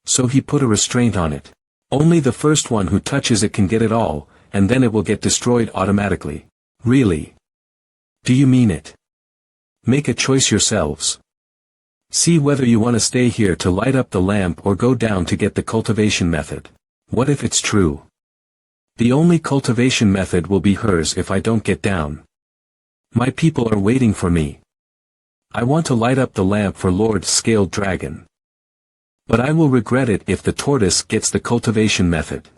So he put a restraint on it. Only the first one who touches it can get it all, and then it will get destroyed automatically. Really? Do you mean it? Make a choice yourselves. See whether you want to stay here to light up the lamp or go down to get the cultivation method. What if it's true? The only cultivation method will be hers if I don't get down. My people are waiting for me. I want to light up the lamp for Lord Scaled Dragon. But I will regret it if the tortoise gets the cultivation method.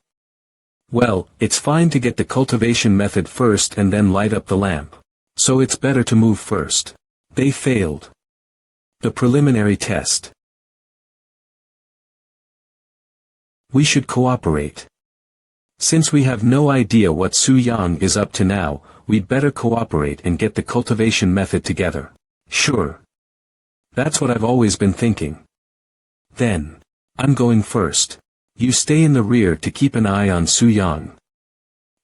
Well, it's fine to get the cultivation method first and then light up the lamp. So it's better to move first. They failed the preliminary test. We should cooperate. Since we have no idea what Su Yang is up to now, we'd better cooperate and get the cultivation method together. Sure. That's what I've always been thinking. Then, I'm going first. You stay in the rear to keep an eye on Su Yang.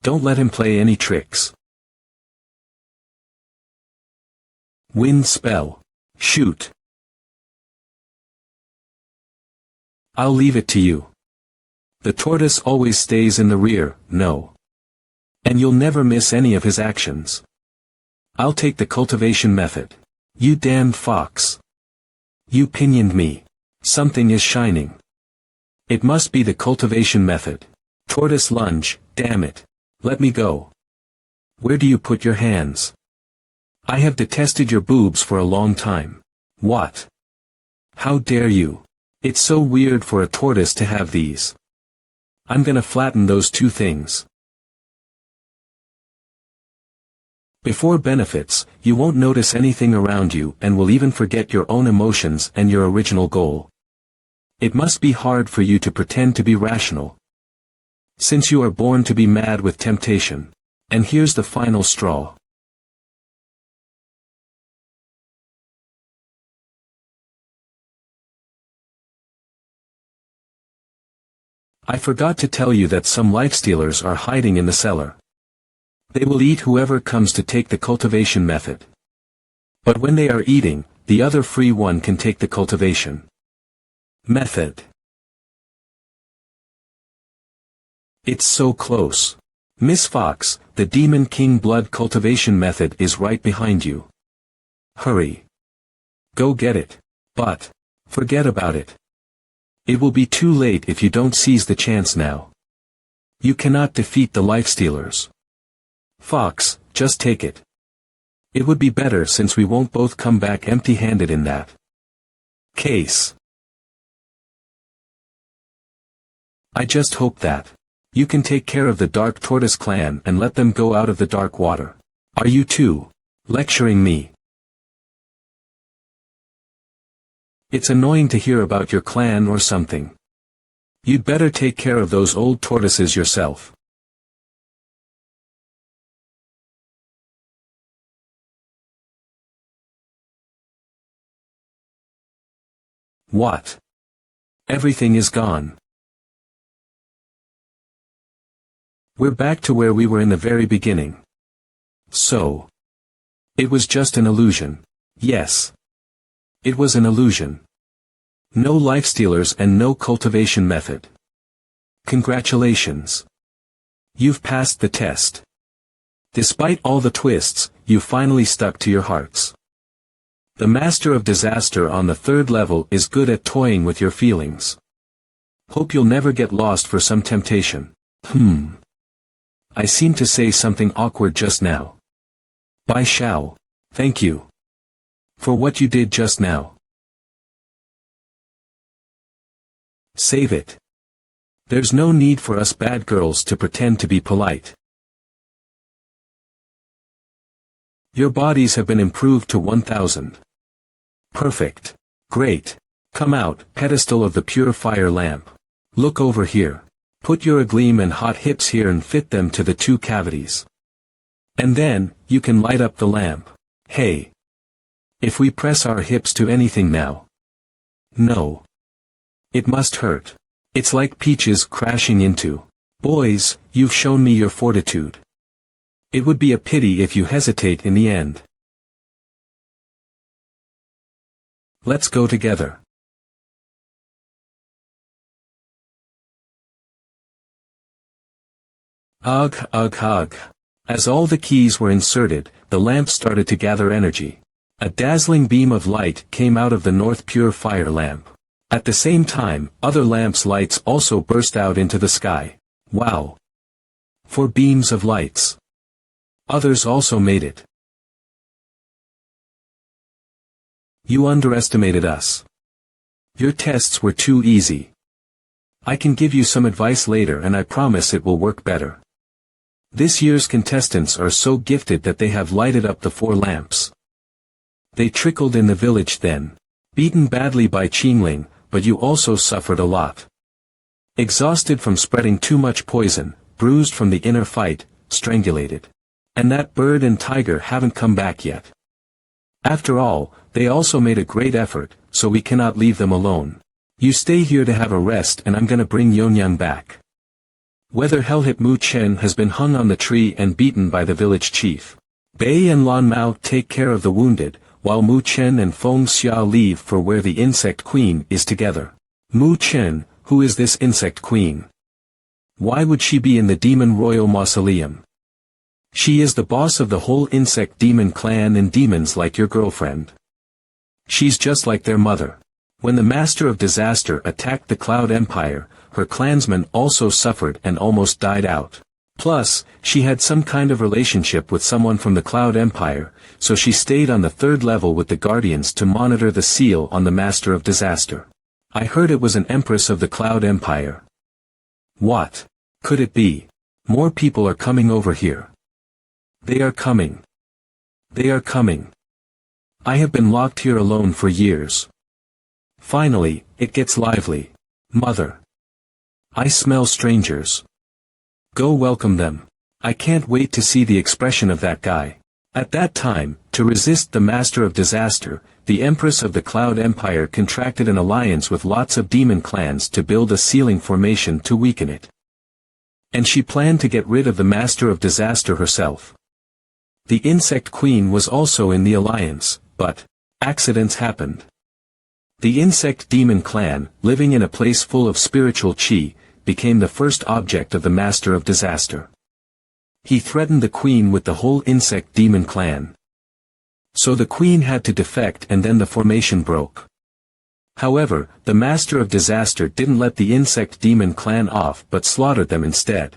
Don't let him play any tricks. Wind spell. Shoot. I'll leave it to you. The tortoise always stays in the rear, no. And you'll never miss any of his actions. I'll take the cultivation method. You damned fox. You pinioned me. Something is shining. It must be the cultivation method. Tortoise lunge, damn it. Let me go. Where do you put your hands? I have detested your boobs for a long time. What? How dare you? It's so weird for a tortoise to have these. I'm gonna flatten those two things. Before benefits, you won't notice anything around you and will even forget your own emotions and your original goal. It must be hard for you to pretend to be rational. Since you are born to be mad with temptation. And here's the final straw. I forgot to tell you that some lifestealers are hiding in the cellar. They will eat whoever comes to take the cultivation method. But when they are eating, the other free one can take the cultivation method. It's so close. Miss Fox, the Demon King blood cultivation method is right behind you. Hurry. Go get it. But, forget about it. It will be too late if you don't seize the chance now. You cannot defeat the lifestealers. Fox, just take it. It would be better since we won't both come back empty-handed in that case. I just hope that you can take care of the Dark Tortoise clan and let them go out of the dark water. Are you too lecturing me? It's annoying to hear about your clan or something. You'd better take care of those old tortoises yourself. What? Everything is gone. We're back to where we were in the very beginning. So. It was just an illusion. Yes. It was an illusion. No lifestealers and no cultivation method. Congratulations. You've passed the test. Despite all the twists, you finally stuck to your hearts. The Master of Disaster on the 3rd level is good at toying with your feelings. Hope you'll never get lost for some temptation. I seem to say something awkward just now. Bai Shao. Thank you. For what you did just now. Save it. There's no need for us bad girls to pretend to be polite. Your bodies have been improved to 1000. Perfect. Great. Come out, pedestal of the pure fire lamp. Look over here. Put your agleam and hot hips here and fit them to the 2 cavities. And then, you can light up the lamp. Hey. If we press our hips to anything now. No. It must hurt. It's like peaches crashing into. Boys, you've shown me your fortitude. It would be a pity if you hesitate in the end. Let's go together. Ugh, ugh, ugh. As all the keys were inserted, the lamp started to gather energy. A dazzling beam of light came out of the north pure fire lamp. At the same time, other lamps' lights also burst out into the sky. Wow! 4 beams of lights. Others also made it. You underestimated us. Your tests were too easy. I can give you some advice later and I promise it will work better. This year's contestants are so gifted that they have lighted up the 4 lamps. They trickled in the village then. Beaten badly by Qingling, but you also suffered a lot. Exhausted from spreading too much poison, bruised from the inner fight, strangulated. And that bird and tiger haven't come back yet. After all, they also made a great effort, so we cannot leave them alone. You stay here to have a rest and I'm gonna bring Yonyang back. Whether Hellhit Mu Chen has been hung on the tree and beaten by the village chief. Bei and Lan Mao take care of the wounded, while Mu Chen and Feng Xia leave for where the insect queen is together. Mu Chen, who is this insect queen? Why would she be in the demon royal mausoleum? She is the boss of the whole insect demon clan and demons like your girlfriend. She's just like their mother. When the Master of Disaster attacked the Cloud Empire, her clansmen also suffered and almost died out. Plus, she had some kind of relationship with someone from the Cloud Empire, so she stayed on the 3rd level with the Guardians to monitor the seal on the Master of Disaster. I heard it was an Empress of the Cloud Empire. What could it be? More people are coming over here. They are coming. They are coming. I have been locked here alone for years. Finally, it gets lively. Mother. I smell strangers. Go welcome them. I can't wait to see the expression of that guy. At that time, to resist the Master of Disaster, the Empress of the Cloud Empire contracted an alliance with lots of demon clans to build a sealing formation to weaken it. And she planned to get rid of the Master of Disaster herself. The Insect Queen was also in the alliance, but accidents happened. The Insect Demon Clan, living in a place full of spiritual chi, became the first object of the Master of Disaster. He threatened the Queen with the whole Insect Demon Clan. So the Queen had to defect and then the formation broke. However, the Master of Disaster didn't let the Insect Demon Clan off but slaughtered them instead.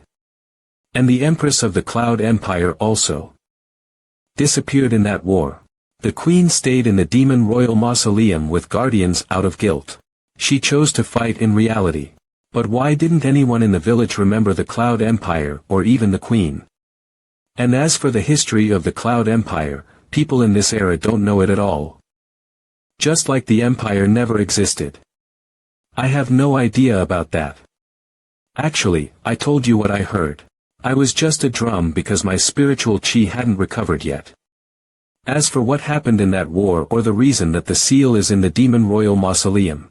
And the Empress of the Cloud Empire also disappeared in that war. The Queen stayed in the Demon Royal Mausoleum with guardians out of guilt. She chose to fight in reality. But why didn't anyone in the village remember the Cloud Empire or even the Queen? And as for the history of the Cloud Empire, people in this era don't know it at all. Just like the Empire never existed. I have no idea about that. Actually, I told you what I heard. I was just a drum because my spiritual chi hadn't recovered yet. As for what happened in that war or the reason that the seal is in the Demon Royal Mausoleum,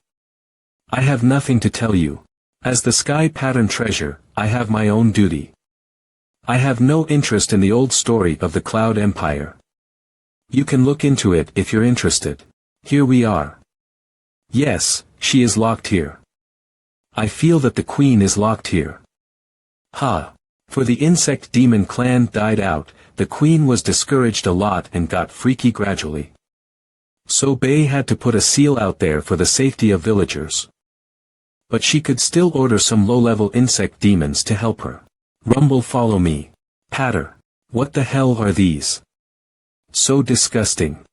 I have nothing to tell you. As the Sky Pattern Treasure, I have my own duty. I have no interest in the old story of the Cloud Empire. You can look into it if you're interested. Here we are. Yes, she is locked here. I feel that the Queen is locked here. Ha! For the Insect Demon Clan died out, the Queen was discouraged a lot and got freaky gradually. So Bei had to put a seal out there for the safety of villagers. But she could still order some low-level insect demons to help her. Rumble, follow me. Patter. What the hell are these? So disgusting.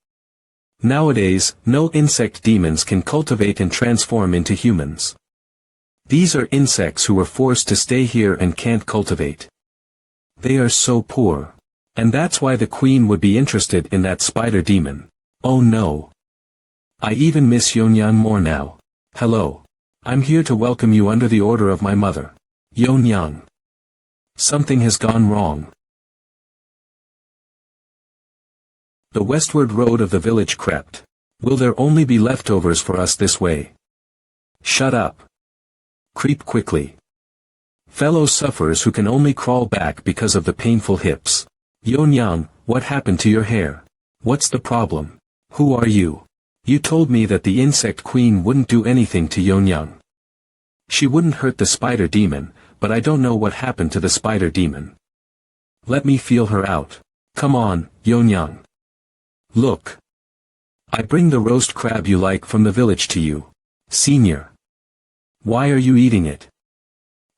Nowadays, no insect demons can cultivate and transform into humans. These are insects who were forced to stay here and can't cultivate. They are so poor. And that's why the Queen would be interested in that spider demon. Oh no. I even miss Yonyang more now. Hello. I'm here to welcome you under the order of my mother. Yonyang. Something has gone wrong. The westward road of the village crept. Will there only be leftovers for us this way? Shut up. Creep quickly. Fellow sufferers who can only crawl back because of the painful hips. Yonyang, what happened to your hair? What's the problem? Who are you? You told me that the Insect Queen wouldn't do anything to Yonyang. She wouldn't hurt the spider demon, but I don't know what happened to the spider demon. Let me feel her out. Come on, Yonyang. Look. I bring the roast crab you like from the village to you. Senior. Why are you eating it?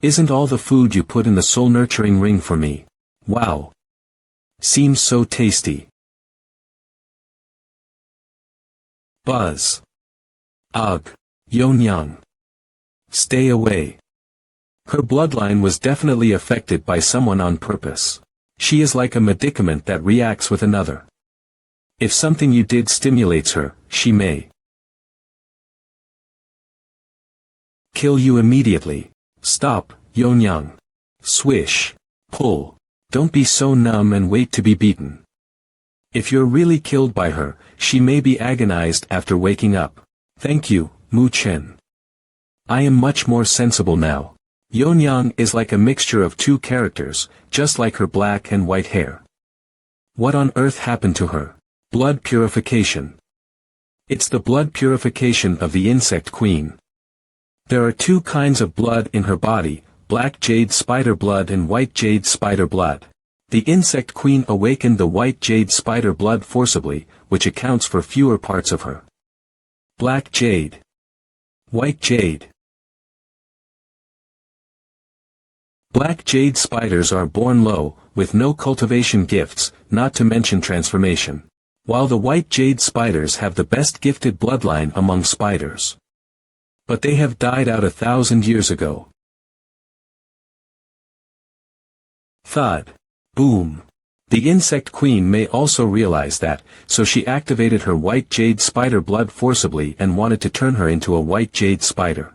Isn't all the food you put in the soul-nurturing ring for me? Wow. Seems so tasty. Buzz. Ugh. Yonyang. Stay away. Her bloodline was definitely affected by someone on purpose. She is like a medicament that reacts with another. If something you did stimulates her, she may kill you immediately. Stop, Yonyang. Swish. Pull. Don't be so numb and wait to be beaten. If you're really killed by her, she may be agonized after waking up. Thank you, Mu Chen. I am much more sensible now. Yonyang is like a mixture of two characters, just like her black and white hair. What on earth happened to her? Blood purification. It's the blood purification of the insect queen. There are two kinds of blood in her body, black jade spider blood and white jade spider blood. The insect queen awakened the white jade spider blood forcibly, which accounts for fewer parts of her. Black jade. White jade. Black jade spiders are born low, with no cultivation gifts, not to mention transformation. While the white jade spiders have the best gifted bloodline among spiders. But they have died out 1,000 years ago. Thud. Boom. The insect queen may also realize that, so she activated her white jade spider blood forcibly and wanted to turn her into a white jade spider.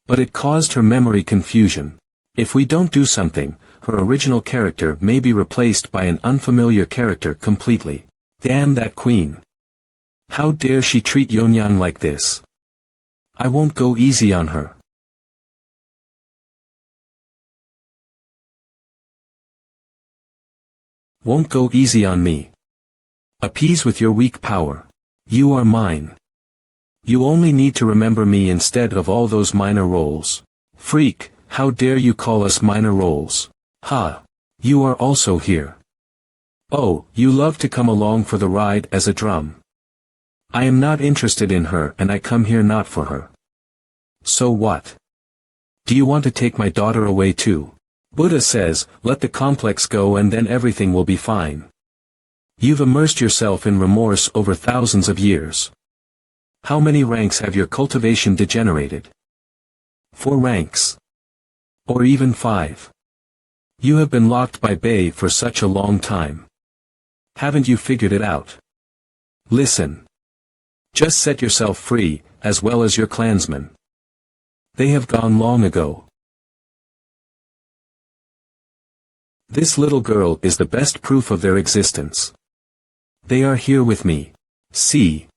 But it caused her memory confusion. If we don't do something, her original character may be replaced by an unfamiliar character completely. Damn that queen. How dare she treat Yonyang like this? I won't go easy on her. Won't go easy on me. Appease with your weak power. You are mine. You only need to remember me instead of all those minor roles. Freak, how dare you call us minor roles? Ha! You are also here. Oh, you love to come along for the ride as a drum. I am not interested in her and I come here not for her. So what? Do you want to take my daughter away too? Buddha says, let the complex go and then everything will be fine. You've immersed yourself in remorse over thousands of years. How many ranks have your cultivation degenerated? 4 ranks. Or even 5. You have been locked by Bei for such a long time. Haven't you figured it out? Listen. Just set yourself free, as well as your clansmen. They have gone long ago. This little girl is the best proof of their existence. They are here with me. See.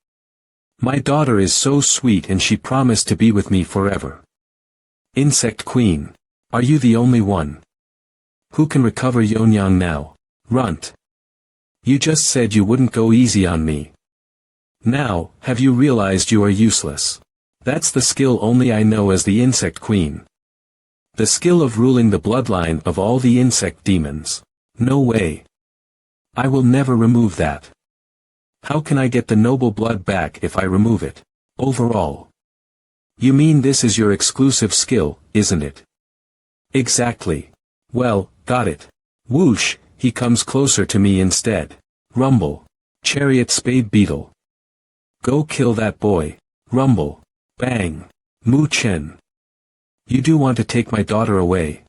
My daughter is so sweet and she promised to be with me forever. Insect Queen. Are you the only one? Who can recover Yonyang now? Runt. You just said you wouldn't go easy on me. Now, have you realized you are useless? That's the skill only I know as the Insect Queen. The skill of ruling the bloodline of all the insect demons. No way. I will never remove that. How can I get the noble blood back if I remove it? Overall. You mean this is your exclusive skill, isn't it? Exactly. Well, got it. Whoosh, he comes closer to me instead. Rumble. Chariot spade beetle. Go kill that boy. Rumble. Bang. Mu Chen. You do want to take my daughter away.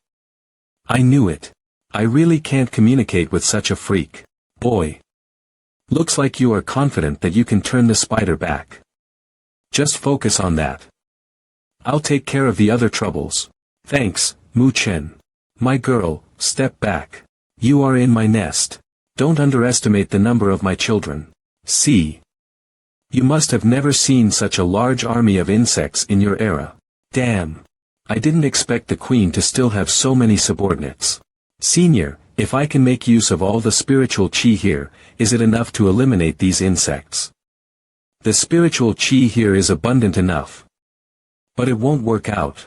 I knew it. I really can't communicate with such a freak. Boy. Looks like you are confident that you can turn the spider back. Just focus on that. I'll take care of the other troubles. Thanks, Mu Chen. My girl, step back. You are in my nest. Don't underestimate the number of my children. See. You must have never seen such a large army of insects in your era. Damn. I didn't expect the queen to still have so many subordinates. Senior, if I can make use of all the spiritual chi here, is it enough to eliminate these insects? The spiritual chi here is abundant enough. But it won't work out.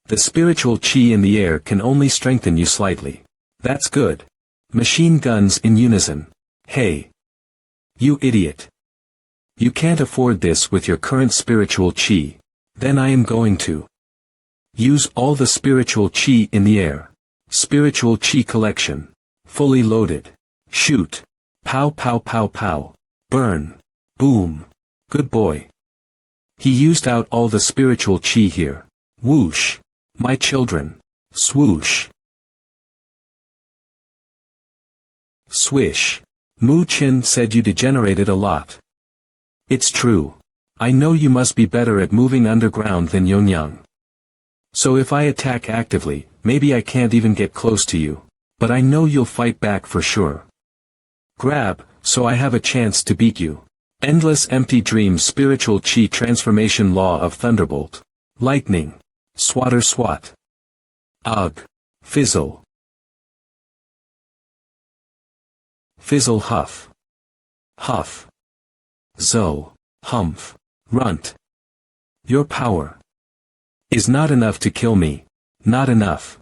The spiritual chi in the air can only strengthen you slightly. That's good. Machine guns in unison. Hey. You idiot. You can't afford this with your current spiritual chi. Then I am going to use all the spiritual chi in the air. Spiritual chi collection. Fully loaded. Shoot. Pow pow pow pow. Burn. Boom. Good boy. He used out all the spiritual chi here. Whoosh. My children. Swoosh. Swish. Mu Qin said you degenerated a lot. It's true. I know you must be better at moving underground than Yonyang. So if I attack actively, maybe I can't even get close to you. But I know you'll fight back for sure. Grab, so I have a chance to beat you. Endless empty dream spiritual chi transformation law of thunderbolt. Lightning. Swatter swat. Ugh. Fizzle. Fizzle huff. Huff. Zo. Humph. Runt. Your power is not enough to kill me. Not enough.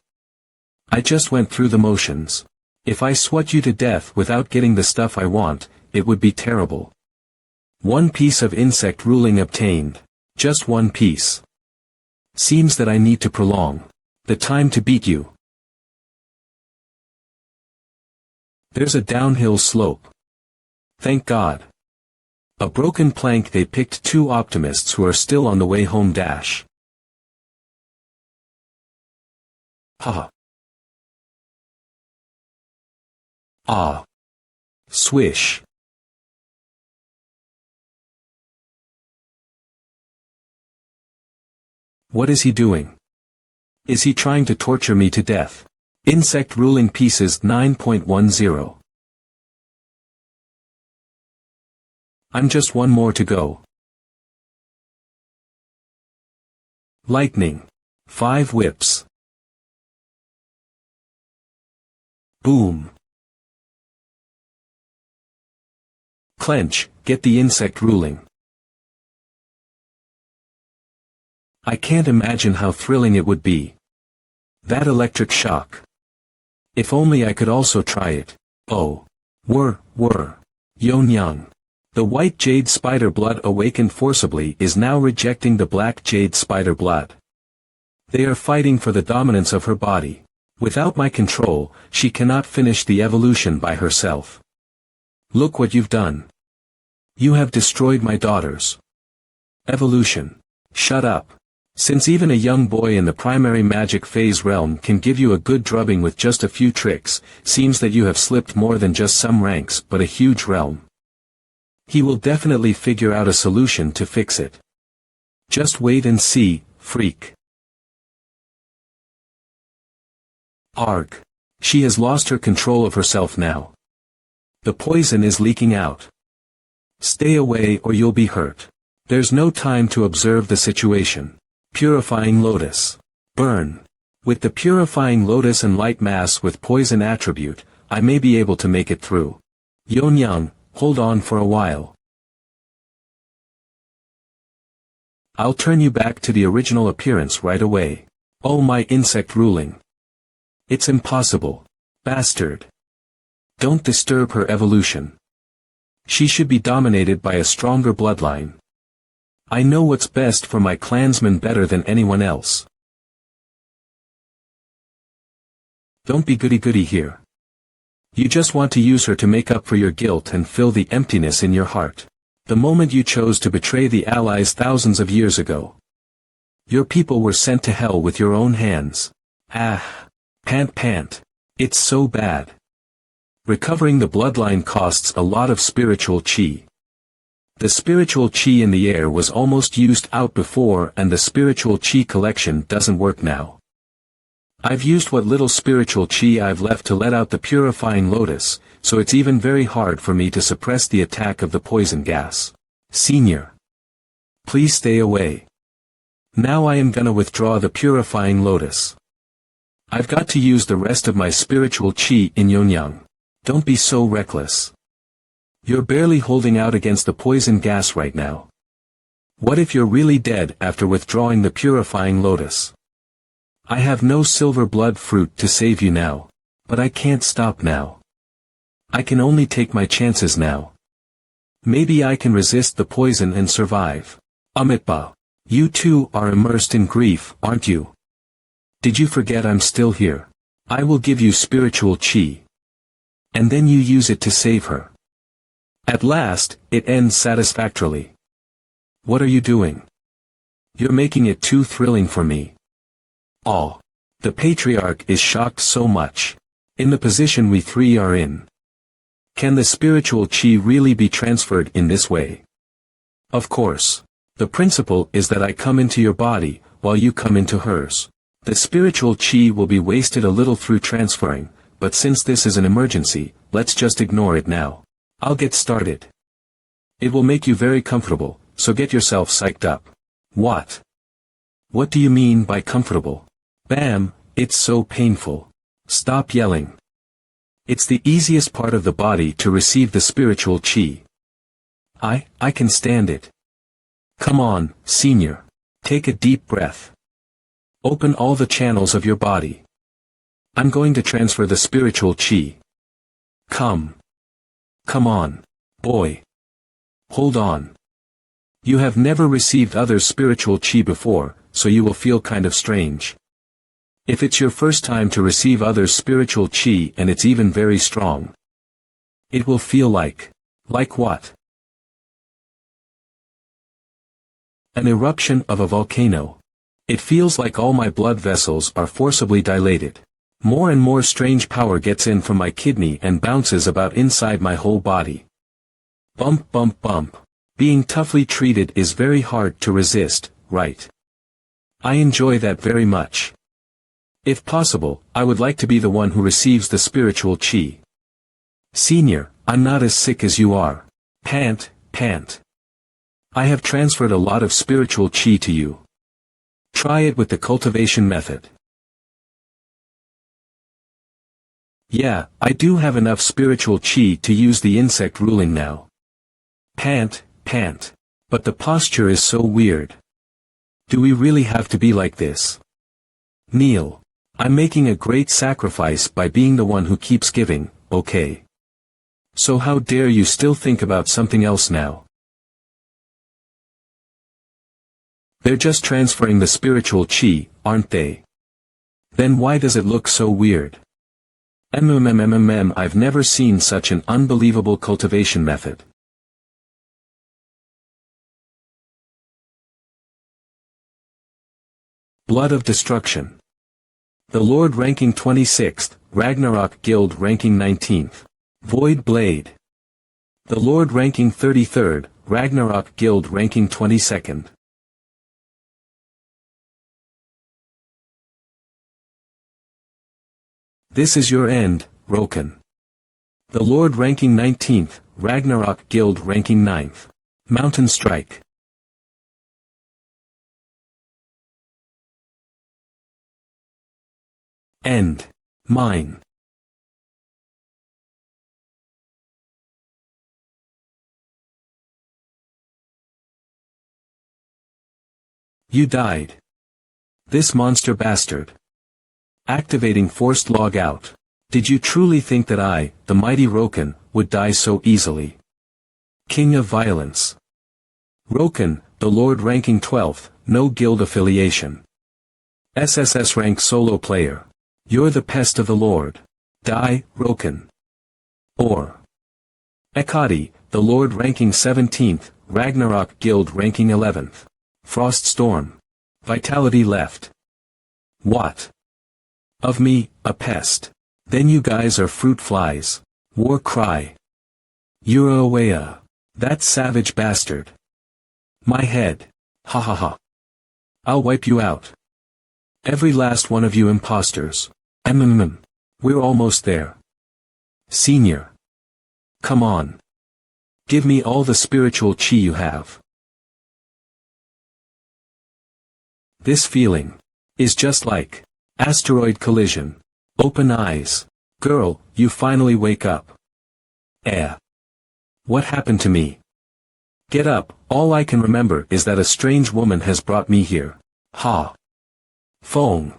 I just went through the motions. If I swat you to death without getting the stuff I want, it would be terrible. One piece of insect ruling obtained. Just one piece. Seems that I need to prolong the time to beat you. There's a downhill slope. Thank God. A broken plank. They picked two optimists who are still on the way home dash. Ha. Ah. Swish. What is he doing? Is he trying to torture me to death? Insect ruling pieces 9.10. I'm just one more to go. Lightning. 5 whips. Boom. Clench, get the insect ruling. I can't imagine how thrilling it would be. That electric shock. If only I could also try it. Oh. Whir. Yonyang. The white jade spider blood awakened forcibly is now rejecting the black jade spider blood. They are fighting for the dominance of her body. Without my control, she cannot finish the evolution by herself. Look what you've done. You have destroyed my daughters. Evolution. Shut up. Since even a young boy in the primary magic phase realm can give you a good drubbing with just a few tricks, seems that you have slipped more than just some ranks but a huge realm. He will definitely figure out a solution to fix it. Just wait and see, freak. Arg. She has lost her control of herself now. The poison is leaking out. Stay away or you'll be hurt. There's no time to observe the situation. Purifying Lotus. Burn. With the Purifying Lotus and Light Mass with Poison attribute, I may be able to make it through. Yonyang, hold on for a while. I'll turn you back to the original appearance right away. Oh my insect ruling. It's impossible. Bastard. Don't disturb her evolution. She should be dominated by a stronger bloodline. I know what's best for my clansmen better than anyone else. Don't be goody-goody here. You just want to use her to make up for your guilt and fill the emptiness in your heart. The moment you chose to betray the Allies thousands of years ago. Your people were sent to hell with your own hands. Ah. Pant. It's so bad. Recovering the bloodline costs a lot of spiritual chi. The spiritual chi in the air was almost used out before and the spiritual chi collection doesn't work now. I've used what little spiritual chi I've left to let out the Purifying Lotus, so it's even very hard for me to suppress the attack of the poison gas. Senior. Please stay away. Now I am gonna withdraw the Purifying Lotus. I've got to use the rest of my spiritual chi in Yonyang. Don't be so reckless. You're barely holding out against the poison gas right now. What if you're really dead after withdrawing the Purifying Lotus? I have no silver blood fruit to save you now. But I can't stop now. I can only take my chances now. Maybe I can resist the poison and survive. Amitba. You too are immersed in grief, aren't you? Did you forget I'm still here? I will give you spiritual chi. And then you use it to save her. At last, it ends satisfactorily. What are you doing? You're making it too thrilling for me. Oh. The patriarch is shocked so much. In the position we three are in. Can the spiritual chi really be transferred in this way? Of course. The principle is that I come into your body, while you come into hers. The spiritual chi will be wasted a little through transferring, but since this is an emergency, let's just ignore it now. I'll get started. It will make you very comfortable, so get yourself psyched up. What? What do you mean by comfortable? Bam, it's so painful. Stop yelling. It's the easiest part of the body to receive the spiritual chi. I can stand it. Come on, senior. Take a deep breath. Open all the channels of your body. I'm going to transfer the spiritual chi. Come. Come on, boy. Hold on. You have never received others' spiritual chi before, so you will feel kind of strange. If it's your first time to receive others' spiritual chi and it's even very strong, it will feel like what? An eruption of a volcano. It feels like all my blood vessels are forcibly dilated. More and more strange power gets in from my kidney and bounces about inside my whole body. Bump bump bump. Being toughly treated is very hard to resist, right? I enjoy that very much. If possible, I would like to be the one who receives the spiritual chi. Senior, I'm not as sick as you are. Pant, pant. I have transferred a lot of spiritual chi to you. Try it with the cultivation method. Yeah, I do have enough spiritual chi to use the insect ruling now. Pant, pant. But the posture is so weird. Do we really have to be like this? Kneel. I'm making a great sacrifice by being the one who keeps giving, okay? So how dare you still think about something else now? They're just transferring the spiritual chi, aren't they? Then why does it look so weird? I've never seen such an unbelievable cultivation method. Blood of Destruction. The Lord ranking 26th, Ragnarok Guild ranking 19th. Void Blade. The Lord ranking 33rd, Ragnarok Guild ranking 22nd. This is your end, Roken. The Lord ranking 19th, Ragnarok Guild ranking 9th. Mountain Strike. End. Mine. You died. This monster bastard. Activating forced log out. Did you truly think that I, the mighty Roken, would die so easily? King of Violence. Roken, the Lord ranking 12th, no guild affiliation. SSS rank solo player. You're the pest of the Lord. Die, Roken. Or. Ekati, the Lord ranking 17th, Ragnarok Guild ranking 11th. Frost Storm. Vitality left. What? Of me, a pest. Then you guys are fruit flies. War cry. Uruawea. That savage bastard. My head. Ha ha ha. I'll wipe you out. Every last one of you imposters. We're almost there. Senior. Come on. Give me all the spiritual chi you have. This feeling is just like asteroid collision. Open eyes. Girl, you finally wake up. What happened to me? Get up, all I can remember is that a strange woman has brought me here. Ha. Phone.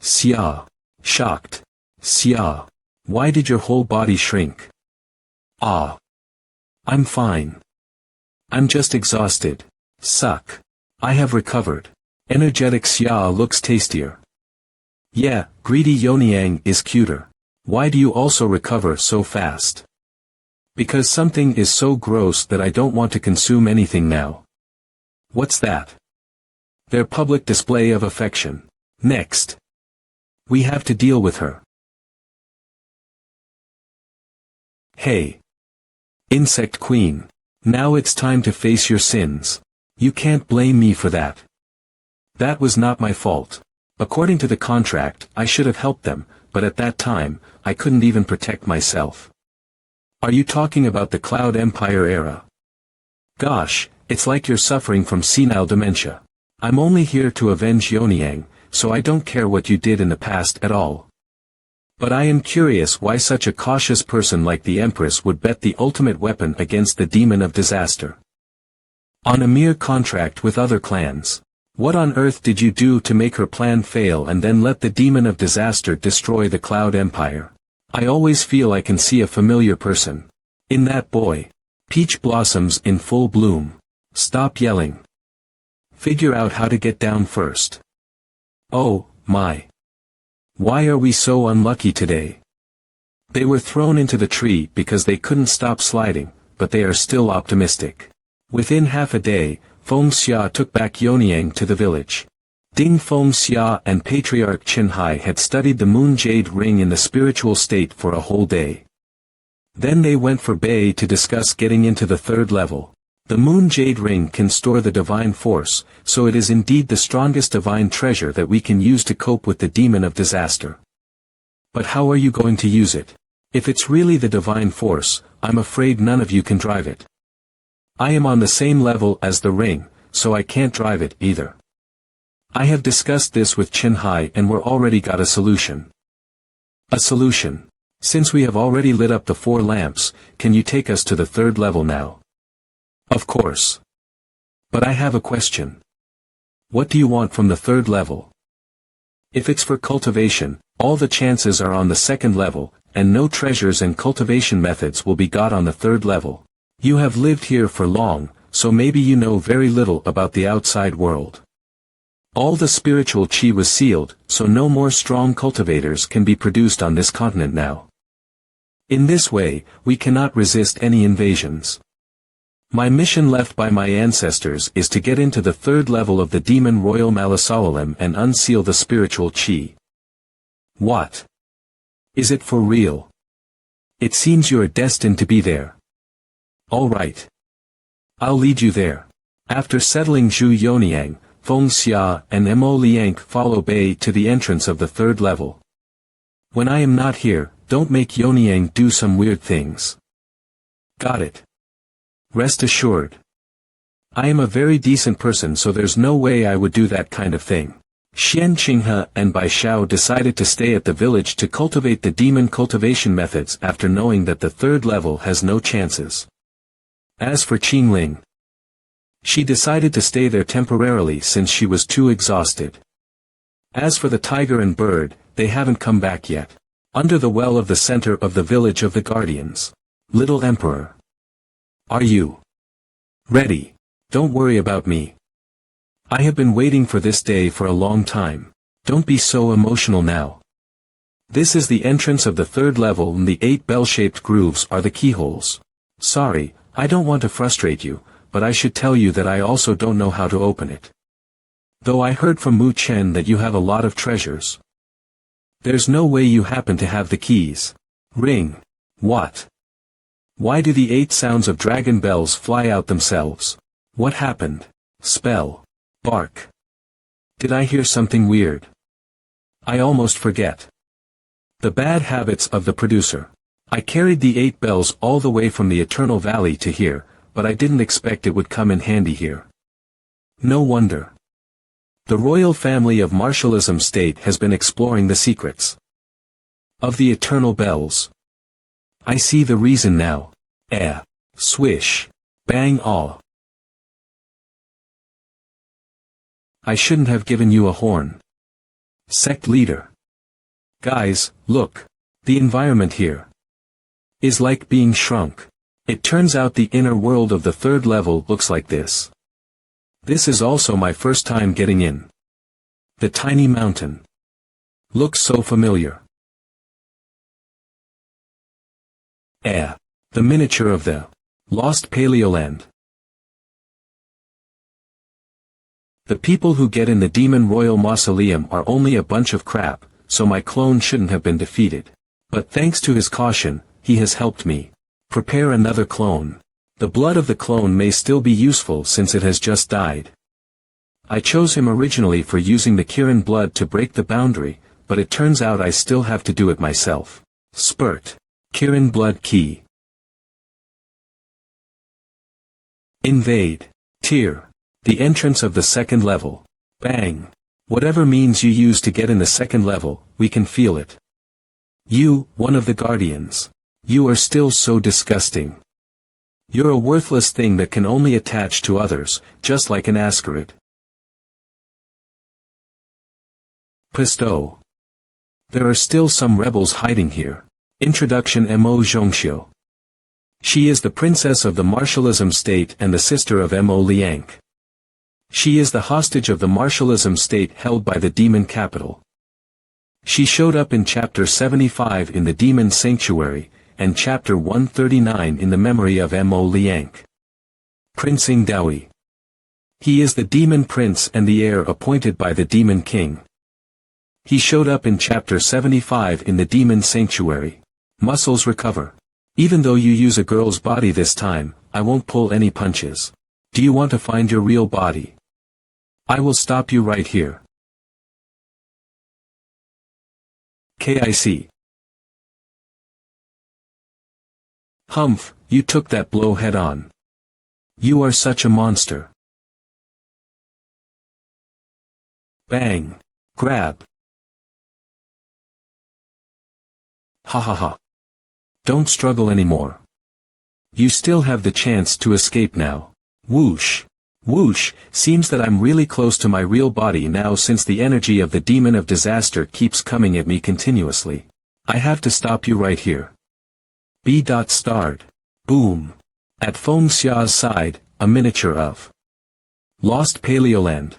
Xia. Shocked. Xia. Why did your whole body shrink? Ah. I'm fine. I'm just exhausted. Suck. I have recovered. Energetic Xia looks tastier. Yeah, greedy Yoniang is cuter. Why do you also recover so fast? Because something is so gross that I don't want to consume anything now. What's that? Their public display of affection. Next. We have to deal with her. Hey. Insect Queen. Now it's time to face your sins. You can't blame me for that. That was not my fault. According to the contract, I should have helped them, but at that time, I couldn't even protect myself. Are you talking about the Cloud Empire era? Gosh, it's like you're suffering from senile dementia. I'm only here to avenge Yoniang, so I don't care what you did in the past at all. But I am curious why such a cautious person like the Empress would bet the ultimate weapon against the demon of disaster. On a mere contract with other clans. What on earth did you do to make her plan fail and then let the demon of disaster destroy the Cloud Empire? I always feel I can see a familiar person. In that boy. Peach blossoms in full bloom. Stop yelling. Figure out how to get down first. Oh, my. Why are we so unlucky today? They were thrown into the tree because they couldn't stop sliding, but they are still optimistic. Within half a day, Feng Xia took back Yoniang to the village. Ding Feng Xia and Patriarch Qinhai had studied the Moon Jade Ring in the spiritual state for a whole day. Then they went for Bei to discuss getting into the third level. The Moon Jade Ring can store the divine force, so it is indeed the strongest divine treasure that we can use to cope with the demon of disaster. But how are you going to use it? If it's really the divine force, I'm afraid none of you can drive it. I am on the same level as the ring, so I can't drive it either. I have discussed this with Qinhai and we're already got a solution. A solution. Since we have already lit up the 4 lamps, can you take us to the third level now? Of course. But I have a question. What do you want from the third level? If it's for cultivation, all the chances are on the second level, and no treasures and cultivation methods will be got on the third level. You have lived here for long, so maybe you know very little about the outside world. All the spiritual chi was sealed, so no more strong cultivators can be produced on this continent now. In this way, we cannot resist any invasions. My mission left by my ancestors is to get into the third level of the demon Royal Malasawalim and unseal the spiritual chi. What? Is it for real? It seems you are destined to be there. All right. I'll lead you there. After settling Zhu Yoniang, Feng Xia and Mo Liang follow Bei to the entrance of the third level. When I am not here, don't make Yoniang do some weird things. Got it. Rest assured. I am a very decent person, so there's no way I would do that kind of thing. Xian Qinghe and Bai Xiao decided to stay at the village to cultivate the demon cultivation methods after knowing that the third level has no chances. As for Qingling, she decided to stay there temporarily since she was too exhausted. As for the tiger and bird, they haven't come back yet. Under the well of the center of the village of the guardians. Little Emperor. Are you ready? Don't worry about me. I have been waiting for this day for a long time. Don't be so emotional now. This is the entrance of the third level and the 8 bell-shaped grooves are the keyholes. Sorry, I don't want to frustrate you, but I should tell you that I also don't know how to open it. Though I heard from Mu Chen that you have a lot of treasures. There's no way you happen to have the keys. Ring. What? Why do the 8 sounds of dragon bells fly out themselves? What happened? Spell. Bark. Did I hear something weird? I almost forget. The bad habits of the producer. I carried the 8 bells all the way from the Eternal Valley to here, but I didn't expect it would come in handy here. No wonder. The royal family of martialism state has been exploring the secrets of the eternal bells. I see the reason now. Swish. Bang aw. I shouldn't have given you a horn. Sect leader. Guys, look. The environment here is like being shrunk. It turns out the inner world of the third level looks like this. This is also my first time getting in. The tiny mountain looks so familiar. The miniature of the lost Paleoland. The people who get in the Demon Royal Mausoleum are only a bunch of crap, so my clone shouldn't have been defeated. But thanks to his caution, he has helped me prepare another clone. The blood of the clone may still be useful since it has just died. I chose him originally for using the Kirin blood to break the boundary, but it turns out I still have to do it myself. Spurt. Kirin blood key. Invade. Tier. The entrance of the second level. Bang. Whatever means you use to get in the second level, we can feel it. You, one of the guardians. You are still so disgusting. You're a worthless thing that can only attach to others, just like an ascarid. Pisto. There are still some rebels hiding here. Introduction. Mo Zhongxiu. She is the princess of the martialism state and the sister of Mo Liang. She is the hostage of the martialism state held by the demon capital. She showed up in chapter 75 in the demon sanctuary, and chapter 139 in the memory of Mo Liang. Prince Dawi. He is the demon prince and the heir appointed by the demon king. He showed up in chapter 75 in the demon sanctuary. Muscles recover. Even though you use a girl's body this time, I won't pull any punches. Do you want to find your real body? I will stop you right here. KIC. Humph, you took that blow head on. You are such a monster. Bang. Grab. Ha ha ha. Don't struggle anymore. You still have the chance to escape now. Whoosh. Whoosh, seems that I'm really close to my real body now since the energy of the demon of disaster keeps coming at me continuously. I have to stop you right here. B. Starred. Boom. At Feng Xia's side, a miniature of Lost Paleoland.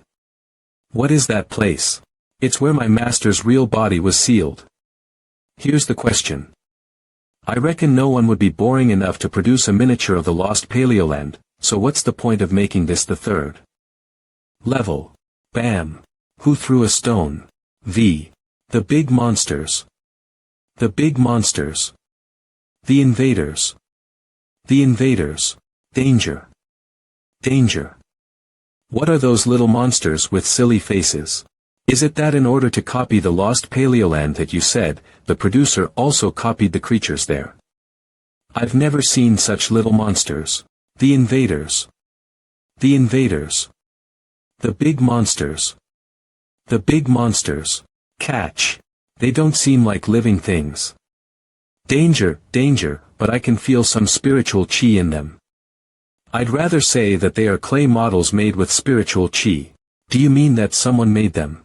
What is that place? It's where my master's real body was sealed. Here's the question. I reckon no one would be boring enough to produce a miniature of the Lost Paleoland, so what's the point of making this the third level? Bam. Who threw a stone? V. The big monsters. The big monsters. The invaders. The invaders. Danger. Danger. What are those little monsters with silly faces? Is it that in order to copy the Lost Paleoland that you said, the producer also copied the creatures there? I've never seen such little monsters. The invaders. The invaders. The big monsters. The big monsters. Catch. They don't seem like living things. Danger, danger, but I can feel some spiritual chi in them. I'd rather say that they are clay models made with spiritual chi. Do you mean that someone made them?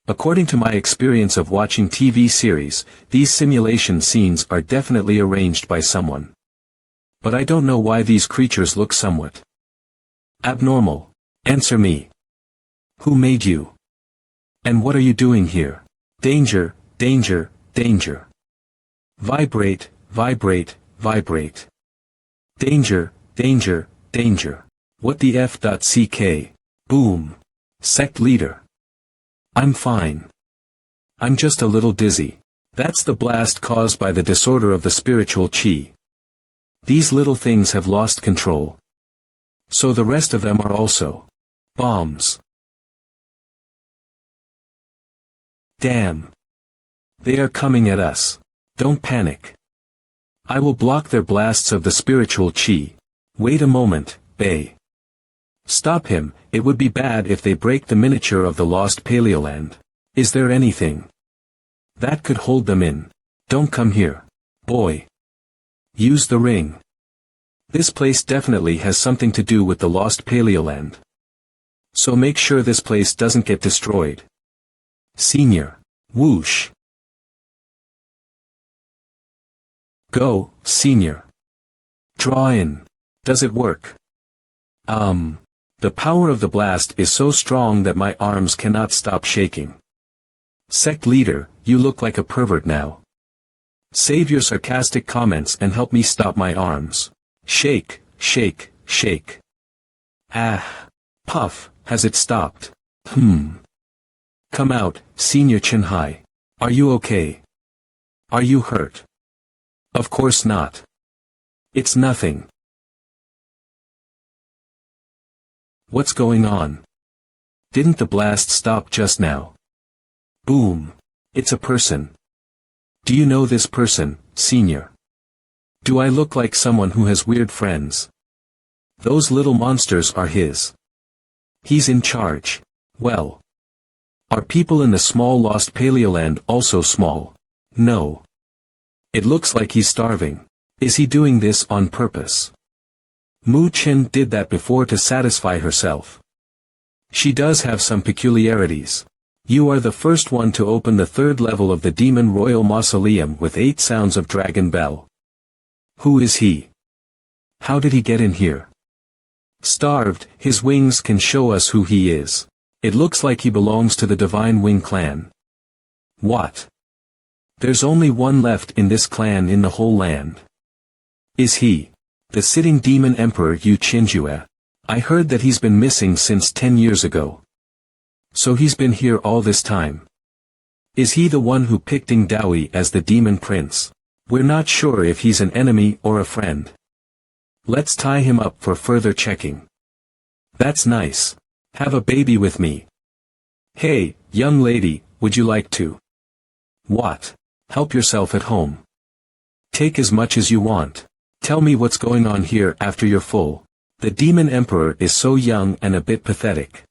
According to my experience of watching TV series, these simulation scenes are definitely arranged by someone. But I don't know why these creatures look somewhat abnormal. Answer me. Who made you? And what are you doing here? Danger, danger, danger. Vibrate, vibrate, vibrate. Danger, danger, danger. What the F.ck? Boom. Sect leader. I'm fine. I'm just a little dizzy. That's the blast caused by the disorder of the spiritual chi. These little things have lost control. So the rest of them are also bombs. Damn. They are coming at us. Don't panic. I will block their blasts of the spiritual chi. Wait a moment, Bay. Stop him. It would be bad if they break the miniature of the Lost Paleoland. Is there anything that could hold them in? Don't come here. Boy. Use the ring. This place definitely has something to do with the Lost Paleoland. So make sure this place doesn't get destroyed. Senior. Whoosh. Go, senior. Draw in. Does it work? The power of the blast is so strong that my arms cannot stop shaking. Sect leader, you look like a pervert now. Save your sarcastic comments and help me stop my arms. Shake, shake, shake. Ah. Puff, has it stopped? Come out, Senior Chinhai. Are you okay? Are you hurt? Of course not. It's nothing. What's going on? Didn't the blast stop just now? Boom. It's a person. Do you know this person, Senior? Do I look like someone who has weird friends? Those little monsters are his. He's in charge. Well. Are people in the small lost Paleoland also small? No. It looks like he's starving. Is he doing this on purpose? Mu Qin did that before to satisfy herself. She does have some peculiarities. You are the first one to open the third level of the Demon Royal Mausoleum with 8 sounds of Dragon Bell. Who is he? How did he get in here? Starved, his wings can show us who he is. It looks like he belongs to the Divine Wing clan. What? There's only one left in this clan in the whole land. Is he the sitting demon emperor Yu Qinjue? I heard that he's been missing since 10 years ago. So he's been here all this time. Is he the one who picked Ding Daoi as the demon prince? We're not sure if he's an enemy or a friend. Let's tie him up for further checking. That's nice. Have a baby with me. Hey, young lady, would you like to? What? Help yourself at home. Take as much as you want. Tell me what's going on here after you're full. The demon emperor is so young and a bit pathetic.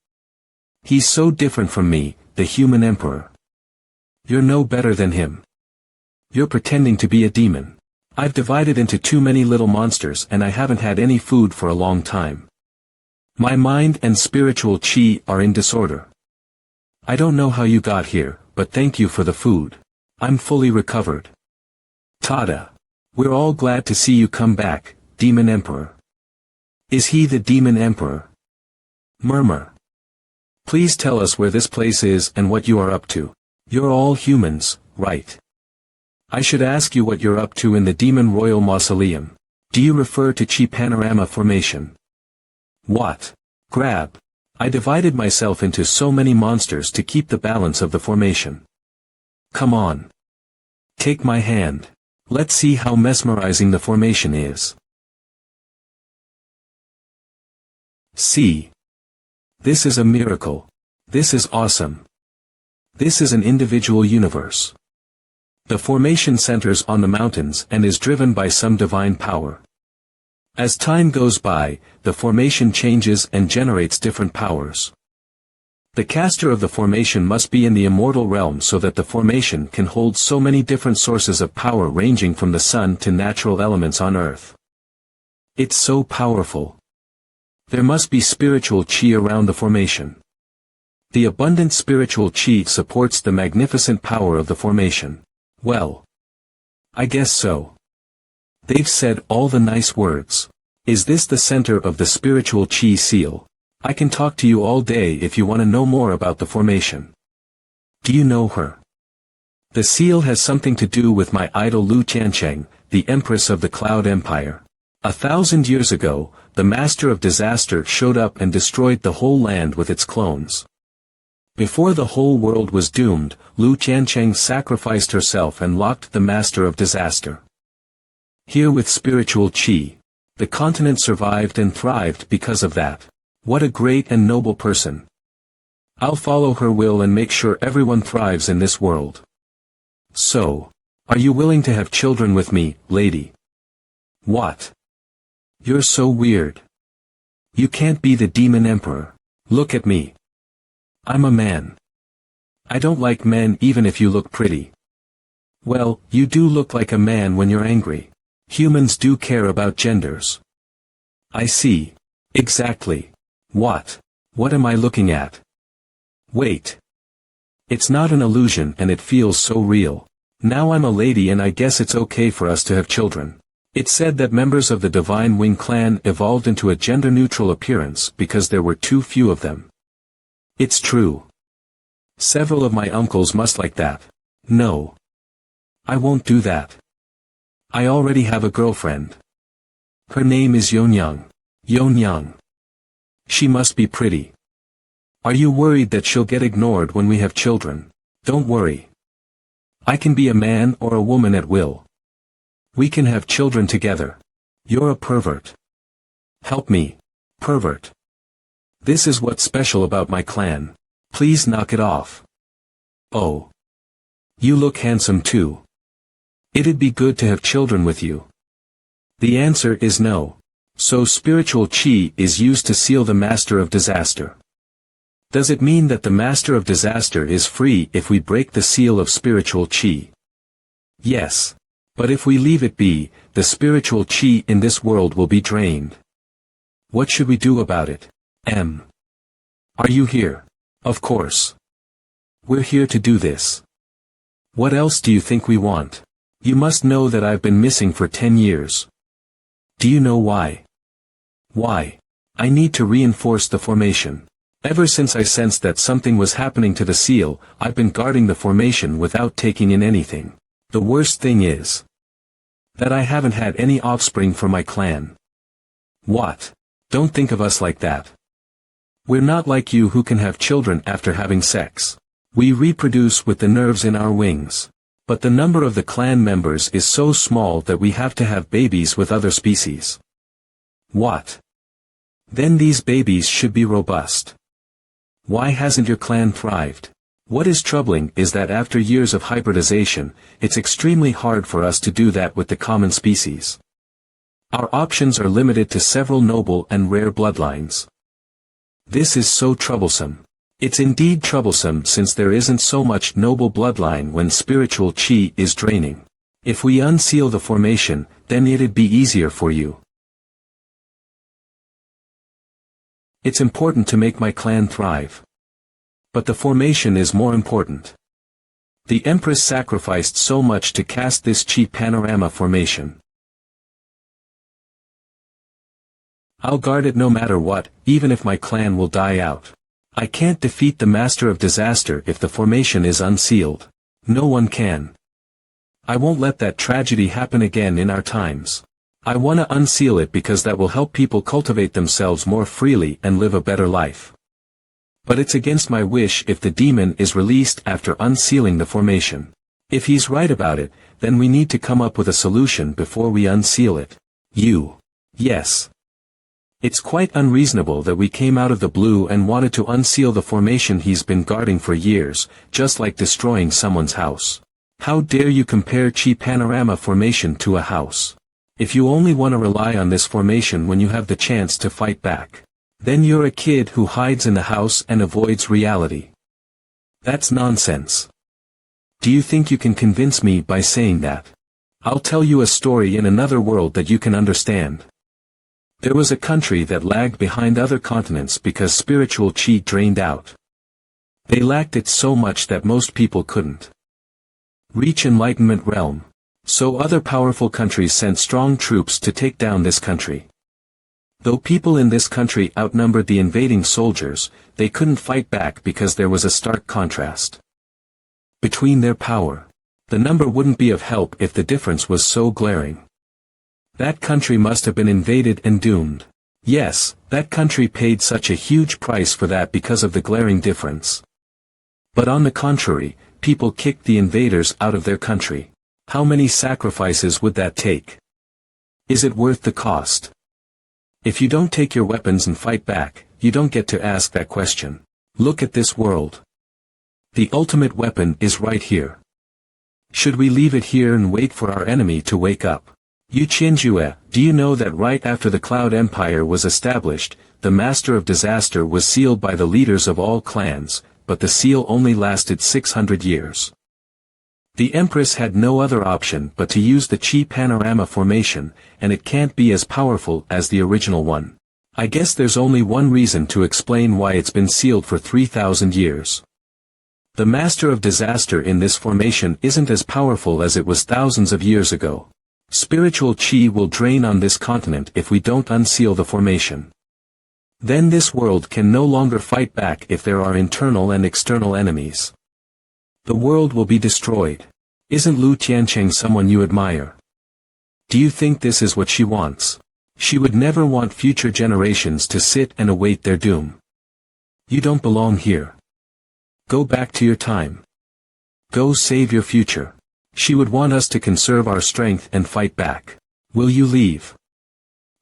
He's so different from me, the human emperor. You're no better than him. You're pretending to be a demon. I've divided into too many little monsters and I haven't had any food for a long time. My mind and spiritual chi are in disorder. I don't know how you got here, but thank you for the food. I'm fully recovered. Tada. We're all glad to see you come back, Demon Emperor. Is he the Demon Emperor? Murmur. Please tell us where this place is and what you are up to. You're all humans, right? I should ask you what you're up to in the Demon Royal Mausoleum. Do you refer to Chi Panorama Formation? What? Grab. I divided myself into so many monsters to keep the balance of the formation. Come on. Take my hand. Let's see how mesmerizing the formation is. See. This is a miracle. This is awesome. This is an individual universe. The formation centers on the mountains and is driven by some divine power. As time goes by, the formation changes and generates different powers. The caster of the formation must be in the immortal realm so that the formation can hold so many different sources of power ranging from the sun to natural elements on earth. It's so powerful. There must be spiritual chi around the formation. The abundant spiritual chi supports the magnificent power of the formation. Well, I guess so. They've said all the nice words. Is this the center of the spiritual chi seal? I can talk to you all day if you want to know more about the formation. Do you know her? The seal has something to do with my idol Lu Tiancheng, the Empress of the Cloud Empire. 1,000 years ago, the Master of Disaster showed up and destroyed the whole land with its clones. Before the whole world was doomed, Lu Tiancheng sacrificed herself and locked the Master of Disaster. Here with spiritual chi, the continent survived and thrived because of that. What a great and noble person. I'll follow her will and make sure everyone thrives in this world. So, are you willing to have children with me, lady? What? You're so weird. You can't be the Demon Emperor. Look at me. I'm a man. I don't like men even if you look pretty. Well, you do look like a man when you're angry. Humans do care about genders. I see. Exactly. What? What am I looking at? Wait. It's not an illusion and it feels so real. Now I'm a lady and I guess it's okay for us to have children. It's said that members of the Divine Wing clan evolved into a gender-neutral appearance because there were too few of them. It's true. Several of my uncles must like that. No. I won't do that. I already have a girlfriend. Her name is Yonyang. Yonyang. She must be pretty. Are you worried that she'll get ignored when we have children? Don't worry. I can be a man or a woman at will. We can have children together. You're a pervert. Help me, pervert. This is what's special about my clan. Please knock it off. Oh. You look handsome too. It'd be good to have children with you. The answer is no. So spiritual chi is used to seal the Master of Disaster. Does it mean that the Master of Disaster is free if we break the seal of spiritual chi? Yes. But if we leave it be, the spiritual chi in this world will be drained. What should we do about it? Are you here? Of course. We're here to do this. What else do you think we want? You must know that I've been missing for 10 years. Do you know why? Why? I need to reinforce the formation. Ever since I sensed that something was happening to the seal, I've been guarding the formation without taking in anything. The worst thing is that I haven't had any offspring for my clan. What? Don't think of us like that. We're not like you who can have children after having sex. We reproduce with the nerves in our wings. But the number of the clan members is so small that we have to have babies with other species. What? Then these babies should be robust. Why hasn't your clan thrived? What is troubling is that after years of hybridization, it's extremely hard for us to do that with the common species. Our options are limited to several noble and rare bloodlines. This is so troublesome. It's indeed troublesome since there isn't so much noble bloodline when spiritual chi is draining. If we unseal the formation, then it'd be easier for you. It's important to make my clan thrive. But the formation is more important. The Empress sacrificed so much to cast this chi panorama formation. I'll guard it no matter what, even if my clan will die out. I can't defeat the Master of Disaster if the formation is unsealed. No one can. I won't let that tragedy happen again in our times. I wanna unseal it because that will help people cultivate themselves more freely and live a better life. But it's against my wish if the demon is released after unsealing the formation. If he's right about it, then we need to come up with a solution before we unseal it. Yes. It's quite unreasonable that we came out of the blue and wanted to unseal the formation he's been guarding for years, just like destroying someone's house. How dare you compare Chi Panorama formation to a house? If you only want to rely on this formation when you have the chance to fight back, then you're a kid who hides in the house and avoids reality. That's nonsense. Do you think you can convince me by saying that? I'll tell you a story in another world that you can understand. There was a country that lagged behind other continents because spiritual chi drained out. They lacked it so much that most people couldn't reach enlightenment realm. So other powerful countries sent strong troops to take down this country. Though people in this country outnumbered the invading soldiers, they couldn't fight back because there was a stark contrast between their power. The number wouldn't be of help if the difference was so glaring. That country must have been invaded and doomed. Yes, that country paid such a huge price for that because of the glaring difference. But on the contrary, people kicked the invaders out of their country. How many sacrifices would that take? Is it worth the cost? If you don't take your weapons and fight back, you don't get to ask that question. Look at this world. The ultimate weapon is right here. Should we leave it here and wait for our enemy to wake up? Yu Qianjue, do you know that right after the Cloud Empire was established, the Master of Disaster was sealed by the leaders of all clans, but the seal only lasted 600 years. The Empress had no other option but to use the Chi Panorama formation, and it can't be as powerful as the original one. I guess there's only one reason to explain why it's been sealed for 3,000 years. The master of disaster in this formation isn't as powerful as it was thousands of years ago. Spiritual chi will drain on this continent if we don't unseal the formation. Then this world can no longer fight back if there are internal and external enemies. The world will be destroyed. Isn't Lu Tiancheng someone you admire? Do you think this is what she wants? She would never want future generations to sit and await their doom. You don't belong here. Go back to your time. Go save your future. She would want us to conserve our strength and fight back. Will you leave?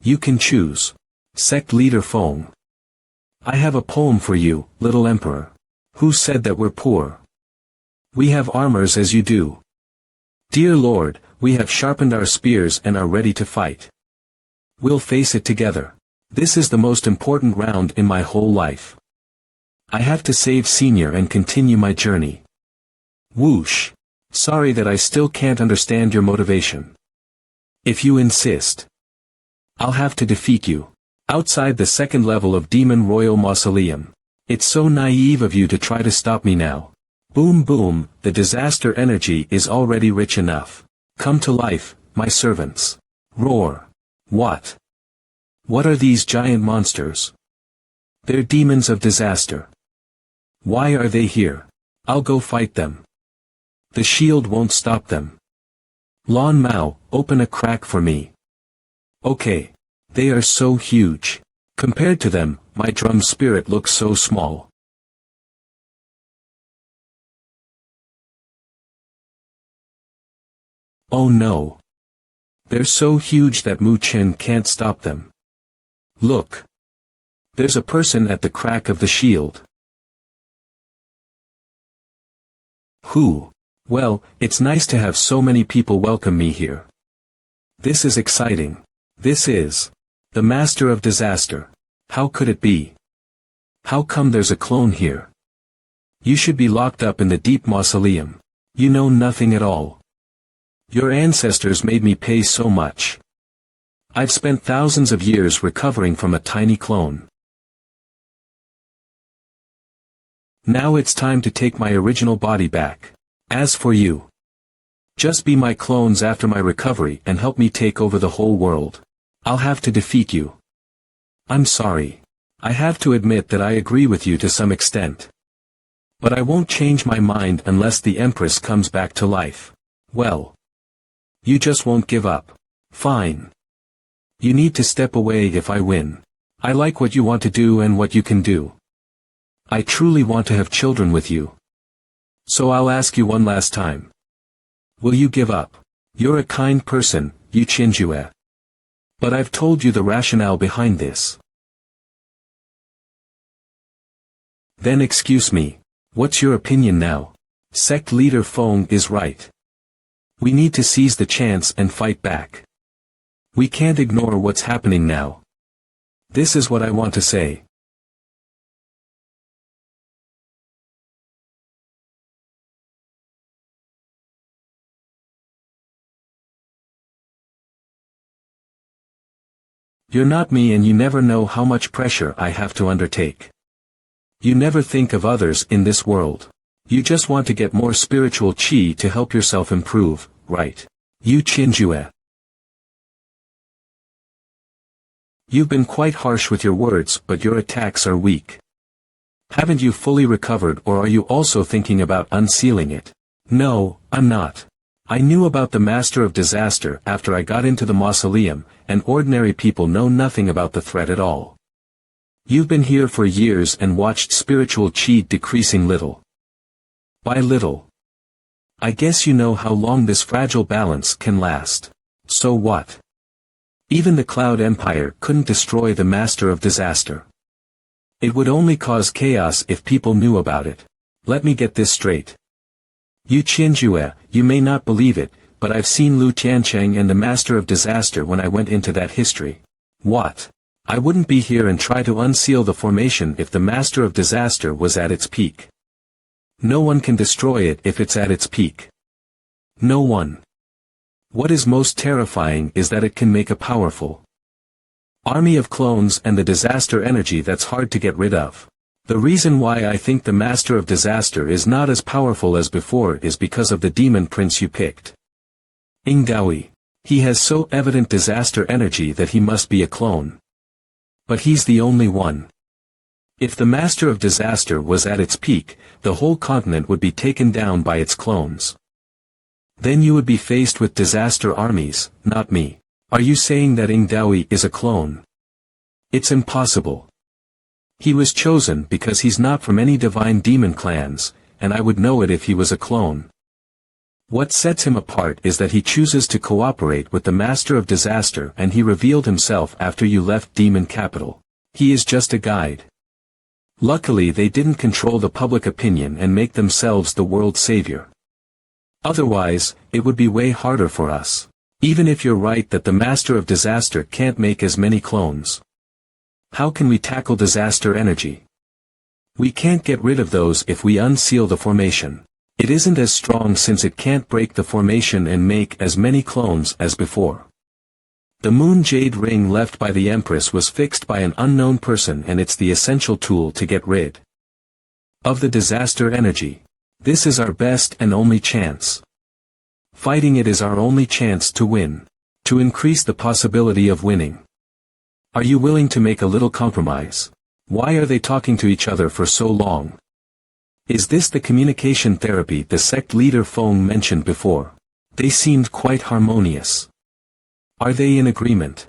You can choose. Sect leader Feng. I have a poem for you, little emperor. Who said that we're poor? We have armors as you do. Dear Lord, we have sharpened our spears and are ready to fight. We'll face it together. This is the most important round in my whole life. I have to save Senior and continue my journey. Whoosh. Sorry that I still can't understand your motivation. If you insist, I'll have to defeat you. Outside the second level of Demon Royal Mausoleum. It's so naive of you to try to stop me now. Boom boom, the disaster energy is already rich enough. Come to life, my servants. Roar. What? What are these giant monsters? They're demons of disaster. Why are they here? I'll go fight them. The shield won't stop them. Lan Mao, open a crack for me. Okay. They are so huge. Compared to them, my drum spirit looks so small. Oh no. They're so huge that Mu Chen can't stop them. Look. There's a person at the crack of the shield. Who? Well, it's nice to have so many people welcome me here. This is exciting. This is the master of disaster. How could it be? How come there's a clone here? You should be locked up in the deep mausoleum. You know nothing at all. Your ancestors made me pay so much. I've spent thousands of years recovering from a tiny clone. Now it's time to take my original body back. As for you, just be my clones after my recovery and help me take over the whole world. I'll have to defeat you. I'm sorry. I have to admit that I agree with you to some extent. But I won't change my mind unless the Empress comes back to life. Well, you just won't give up. Fine. You need to step away if I win. I like what you want to do and what you can do. I truly want to have children with you. So I'll ask you one last time. Will you give up? You're a kind person, Yu Qinjue. But I've told you the rationale behind this. Then excuse me, what's your opinion now? Sect leader Feng is right. We need to seize the chance and fight back. We can't ignore what's happening now. This is what I want to say. You're not me and you never know how much pressure I have to undertake. You never think of others in this world. You just want to get more spiritual chi to help yourself improve, right? Yu Qinjue. You've been quite harsh with your words, but your attacks are weak. Haven't you fully recovered, or are you also thinking about unsealing it? No, I'm not. I knew about the Master of Disaster after I got into the mausoleum, and ordinary people know nothing about the threat at all. You've been here for years and watched spiritual chi decreasing little by little. I guess you know how long this fragile balance can last. So what? Even the Cloud Empire couldn't destroy the Master of Disaster. It would only cause chaos if people knew about it. Let me get this straight. Yu Qinjue, you may not believe it, but I've seen Lu Tiancheng and the Master of Disaster when I went into that history. What? I wouldn't be here and try to unseal the formation if the Master of Disaster was at its peak. No one can destroy it if it's at its peak. No one. What is most terrifying is that it can make a powerful army of clones and the disaster energy that's hard to get rid of. The reason why I think the Master of Disaster is not as powerful as before is because of the demon prince you picked. Ingdawi. He has so evident disaster energy that he must be a clone. But he's the only one. If the Master of Disaster was at its peak, the whole continent would be taken down by its clones. Then you would be faced with disaster armies, not me. Are you saying that Ingdawi is a clone? It's impossible. He was chosen because he's not from any divine demon clans, and I would know it if he was a clone. What sets him apart is that he chooses to cooperate with the Master of Disaster, and he revealed himself after you left Demon Capital. He is just a guide. Luckily they didn't control the public opinion and make themselves the world's savior. Otherwise, it would be way harder for us. Even if you're right that the Master of Disaster can't make as many clones. How can we tackle disaster energy? We can't get rid of those if we unseal the formation. It isn't as strong since it can't break the formation and make as many clones as before. The moon jade ring left by the Empress was fixed by an unknown person, and it's the essential tool to get rid of the disaster energy. This is our best and only chance. Fighting it is our only chance to win. To increase the possibility of winning. Are you willing to make a little compromise? Why are they talking to each other for so long? Is this the communication therapy the sect leader Feng mentioned before? They seemed quite harmonious. Are they in agreement?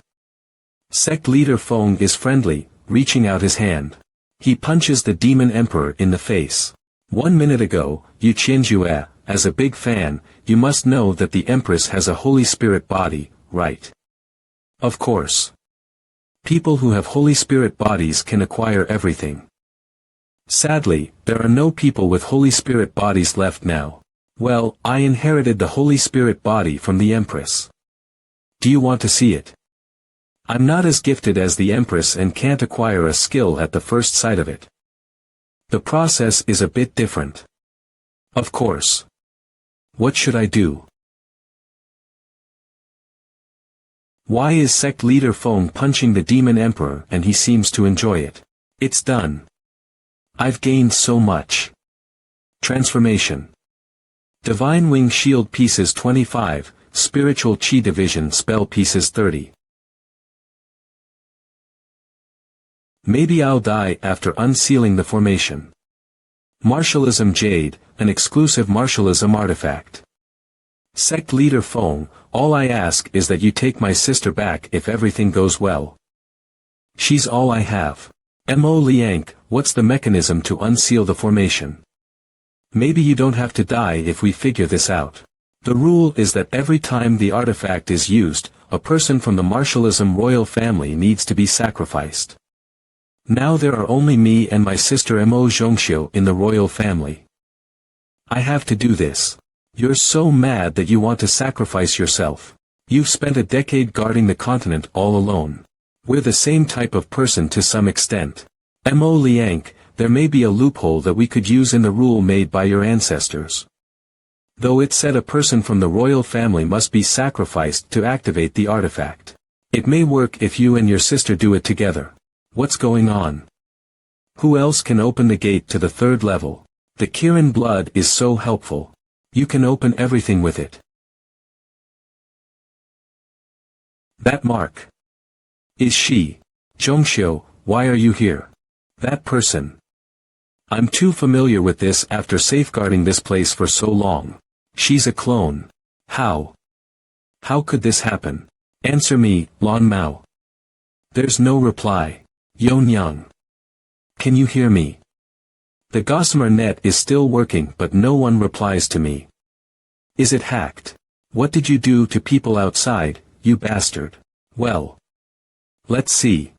Sect leader Feng is friendly, reaching out his hand. He punches the demon emperor in the face. 1 minute ago, Yu Qianjue, as a big fan, you must know that the Empress has a Holy Spirit body, right? Of course. People who have Holy Spirit bodies can acquire everything. Sadly, there are no people with Holy Spirit bodies left now. Well, I inherited the Holy Spirit body from the Empress. Do you want to see it? I'm not as gifted as the Empress and can't acquire a skill at the first sight of it. The process is a bit different. Of course. What should I do? Why is sect leader Feng punching the demon emperor and he seems to enjoy it? It's done. I've gained so much. Transformation. Divine Wing Shield Pieces 25, Spiritual Chi Division Spell Pieces 30. Maybe I'll die after unsealing the formation. Martialism Jade, an exclusive martialism artifact. Sect leader Feng, all I ask is that you take my sister back if everything goes well. She's all I have. Mo Liang, what's the mechanism to unseal the formation? Maybe you don't have to die if we figure this out. The rule is that every time the artifact is used, a person from the martialism royal family needs to be sacrificed. Now there are only me and my sister Mo Zhongxiu in the royal family. I have to do this. You're so mad that you want to sacrifice yourself. You've spent a decade guarding the continent all alone. We're the same type of person to some extent. Mo Liang, there may be a loophole that we could use in the rule made by your ancestors. Though it said a person from the royal family must be sacrificed to activate the artifact. It may work if you and your sister do it together. What's going on? Who else can open the gate to the 3rd level? The Kirin blood is so helpful. You can open everything with it. That mark. Is she? Zhongxiu, why are you here? That person. I'm too familiar with this after safeguarding this place for so long. She's a clone. How? How could this happen? Answer me, Lan Mao. There's no reply. Yon Yang. Can you hear me? The Gossamer net is still working but no one replies to me. Is it hacked? What did you do to people outside, you bastard? Well. Let's see.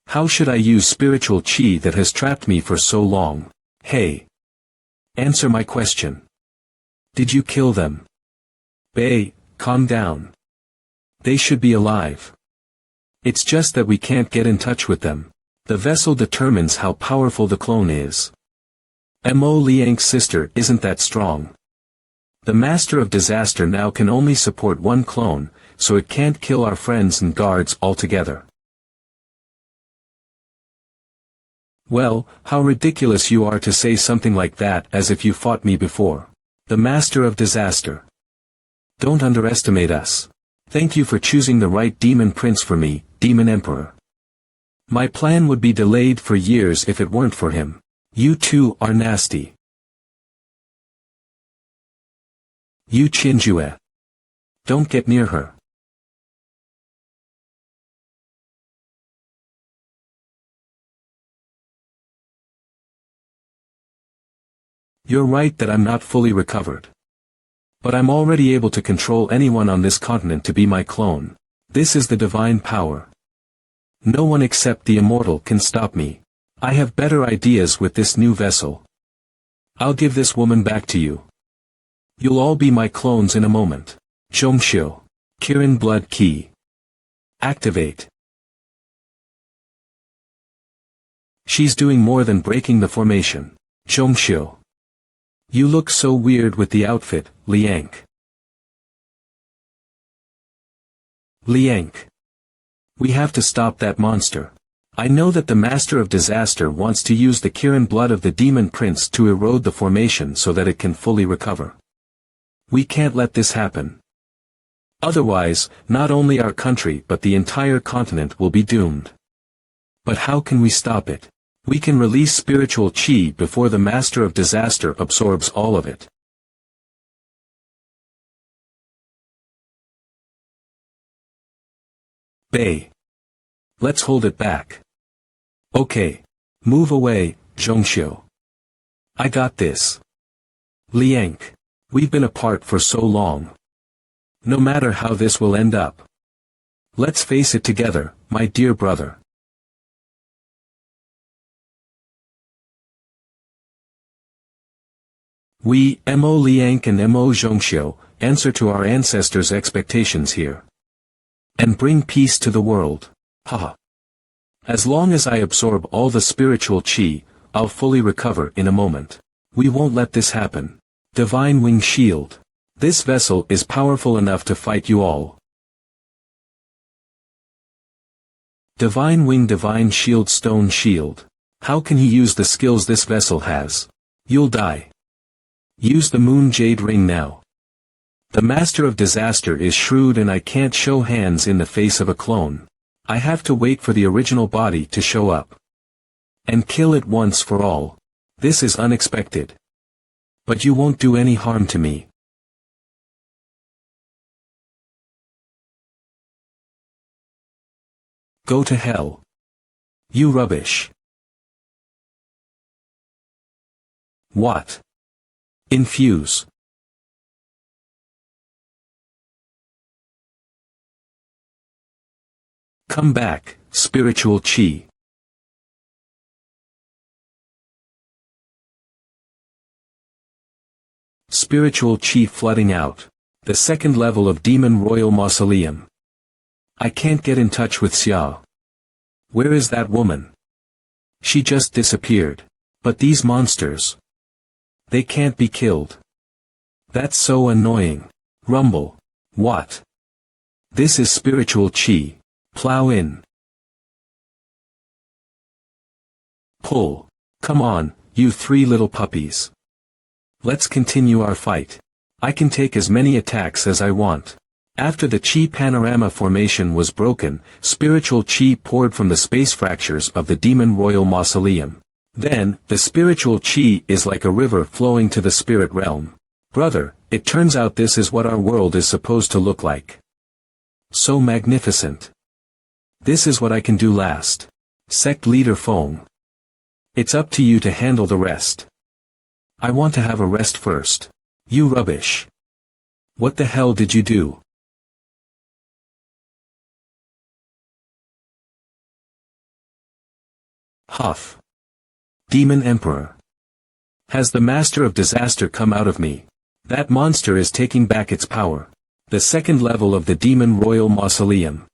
How should I use spiritual chi that has trapped me for so long? Hey. Answer my question. Did you kill them? Bei, calm down. They should be alive. It's just that we can't get in touch with them. The vessel determines how powerful the clone is. Mo Liang's sister isn't that strong. The Master of Disaster now can only support one clone, so it can't kill our friends and guards altogether. Well, how ridiculous you are to say something like that as if you fought me before. The master of disaster. Don't underestimate us. Thank you for choosing the right demon prince for me, demon emperor. My plan would be delayed for years if it weren't for him. You two are nasty. You Chinjue. Don't get near her. You're right that I'm not fully recovered. But I'm already able to control anyone on this continent to be my clone. This is the divine power. No one except the immortal can stop me. I have better ideas with this new vessel. I'll give this woman back to you. You'll all be my clones in a moment. Zhongxiu. Kirin Blood Key. Activate. She's doing more than breaking the formation. Zhongxiu. You look so weird with the outfit, Liang. Liang. We have to stop that monster. I know that the Master of Disaster wants to use the Kirin blood of the Demon Prince to erode the formation so that it can fully recover. We can't let this happen. Otherwise, not only our country but the entire continent will be doomed. But how can we stop it? We can release spiritual chi before the Master of Disaster absorbs all of it. Bei. Let's hold it back. Okay. Move away, Zhongxiu. I got this. Liang. We've been apart for so long. No matter how this will end up. Let's face it together, my dear brother. We, Mo Liang and Mo Zhongxiu, answer to our ancestors' expectations here. And bring peace to the world. Haha. As long as I absorb all the spiritual chi, I'll fully recover in a moment. We won't let this happen. Divine Wing Shield. This vessel is powerful enough to fight you all. Divine Wing Divine Shield Stone Shield. How can he use the skills this vessel has? You'll die. Use the Moon Jade Ring now. The Master of Disaster is shrewd and I can't show hands in the face of a clone. I have to wait for the original body to show up. And kill it once for all. This is unexpected. But you won't do any harm to me. Go to hell. You rubbish. What? Infuse. Come back, spiritual chi. Spiritual chi flooding out. The second level of Demon Royal Mausoleum. I can't get in touch with Xia. Where is that woman? She just disappeared. But these monsters. They can't be killed. That's so annoying. Rumble. What? This is spiritual chi. Plow in. Pull. Come on, you three little puppies. Let's continue our fight. I can take as many attacks as I want. After the chi panorama formation was broken, spiritual chi poured from the space fractures of the Demon Royal Mausoleum. Then, the spiritual chi is like a river flowing to the spirit realm. Brother, it turns out this is what our world is supposed to look like. So magnificent. This is what I can do last. Sect Leader Fong. It's up to you to handle the rest. I want to have a rest first. You rubbish. What the hell did you do? Huff. Demon Emperor. Has the Master of Disaster come out of me? That monster is taking back its power. The second level of the Demon Royal Mausoleum.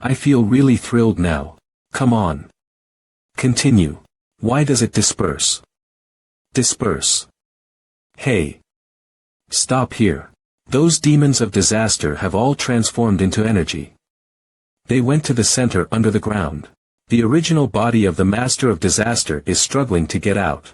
I feel really thrilled now. Come on. Continue. Why does it disperse? Disperse. Hey. Stop here. Those demons of disaster have all transformed into energy. They went to the center under the ground. The original body of the Master of Disaster is struggling to get out.